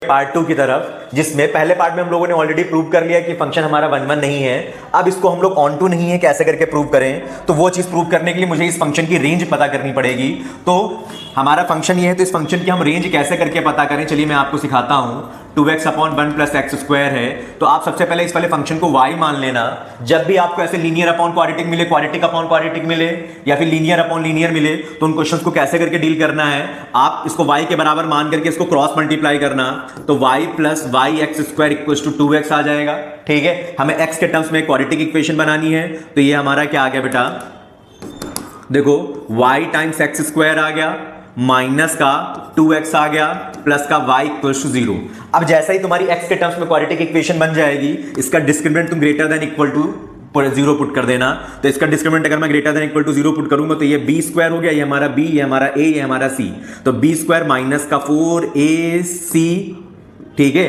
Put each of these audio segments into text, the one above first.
Part 2 की तरफ, जिसमें पहले पार्ट में हम लोगों ने ऑलरेडी प्रूव कर लिया कि फंक्शन हमारा 1 1 नहीं है। अब इसको हम लोग ऑन टू नहीं है कैसे करके प्रूव करें, तो वो चीज प्रूव करने के लिए मुझे इस फंक्शन की रेंज पता करनी पड़ेगी। तो हमारा फंक्शन ये है, तो इस फंक्शन की हम रेंज कैसे करके पता करें, चलिए मैं आपको सिखाता हूं। 2x upon 1 plus x square है, तो आप सबसे पहले इस वाले फंक्शन को y मान लेना। जब भी आपको ऐसे लीनियर अपॉन क्वाड्रेटिक मिले, क्वाड्रेटिक अपॉन क्वाड्रेटिक मिले, या फिर लीनियर अपॉन लीनियर मिले, तो उन क्वेश्चंस को कैसे करके डील करना है, आप इसको y के बराबर मान करके इसको क्रॉस मल्टीप्लाई करना, तो y plus y x square equals to 2x आ जाएगा। ठीक है, हमें x के टर्म्स में क्वाड्रेटिक इक्वेशन बनानी है, तो ये हमारा क्या आ गया बेटा, देखो y टाइम्स एक्स स्क्वायर आ गया, माइनस का 2x आ गया, प्लस का y इक्वल्स टू 0। अब जैसा ही तुम्हारी x के टर्म्स में क्वाड्रेटिक इक्वेशन बन जाएगी, इसका डिस्क्रिमिनेंट तुम greater than equal to 0 put कर देना। तो इसका डिस्क्रिमिनेंट अगर मैं greater than equal to 0 put करूंगा, तो ये b स्क्वायर हो गया, ये हमारा b, ये हमारा a, ये हमारा c, तो b स्क्वायर माइनस का 4ac, ठीक है,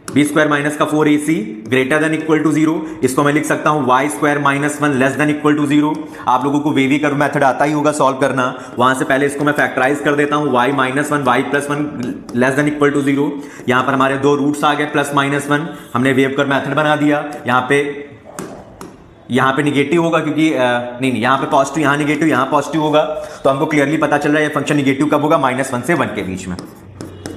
बी स्क्वायर माइनस का 4ac greater than equal to 0। इसको मैं लिख सकता हूं y square minus 1 less than equal to 0। आप लोगों को वेवी कर्व मेथड आता ही होगा सॉल्व करना, वहां से पहले इसको मैं फैक्टराइज कर देता हूं, y minus 1 y plus 1 less than equal to 0। यहां पर हमारे दो रूट्स आ गए प्लस माइनस 1, हमने वेव कर्व मेथड बना दिया। यहां पे निगेटिव होगा क्योंकि नहीं यहां पे पॉजिटिव, यहां निगेटिव, यहां पॉजिटिव होगा, तो हमको क्लियरली पता चल रहा है ये फंक्शन निगेटिव कब होगा, -1 से 1 के बीच में।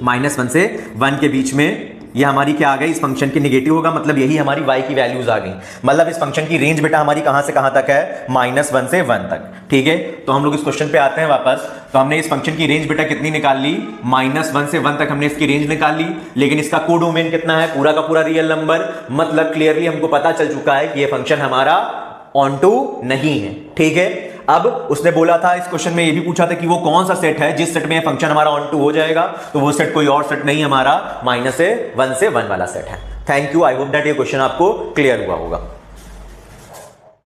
-1 से 1 के बीच में ये हमारी क्या आ गई, इस फंक्शन की निगेटिव होगा, मतलब यही हमारी y की वैल्यूज आ गई। मतलब इस फंक्शन की रेंज बेटा हमारी कहां से कहां तक है, -1 से 1 तक। ठीक है, तो हम लोग इस क्वेश्चन पे आते हैं वापस। तो हमने इस फंक्शन की रेंज बेटा कितनी निकाल ली, -1 से 1 तक हमने इसकी रेंज निकाल ली, लेकिन इसका कोडोमेन कितना है, पूरा का पूरा रियल नंबर। मतलब क्लियरली हमको पता चल चुका है कि ये फंक्शन हमारा ऑन टू नहीं है। ठीक है, अब उसने बोला था इस क्वेश्चन में, ये भी पूछा था कि वो कौन सा सेट है जिस सेट में फंक्शन हमारा ऑन टू हो जाएगा, तो वो सेट कोई और सेट नहीं, हमारा -1 से 1 वाला सेट है। Thank you, I hope that ये क्वेश्चन आपको क्लियर हुआ होगा।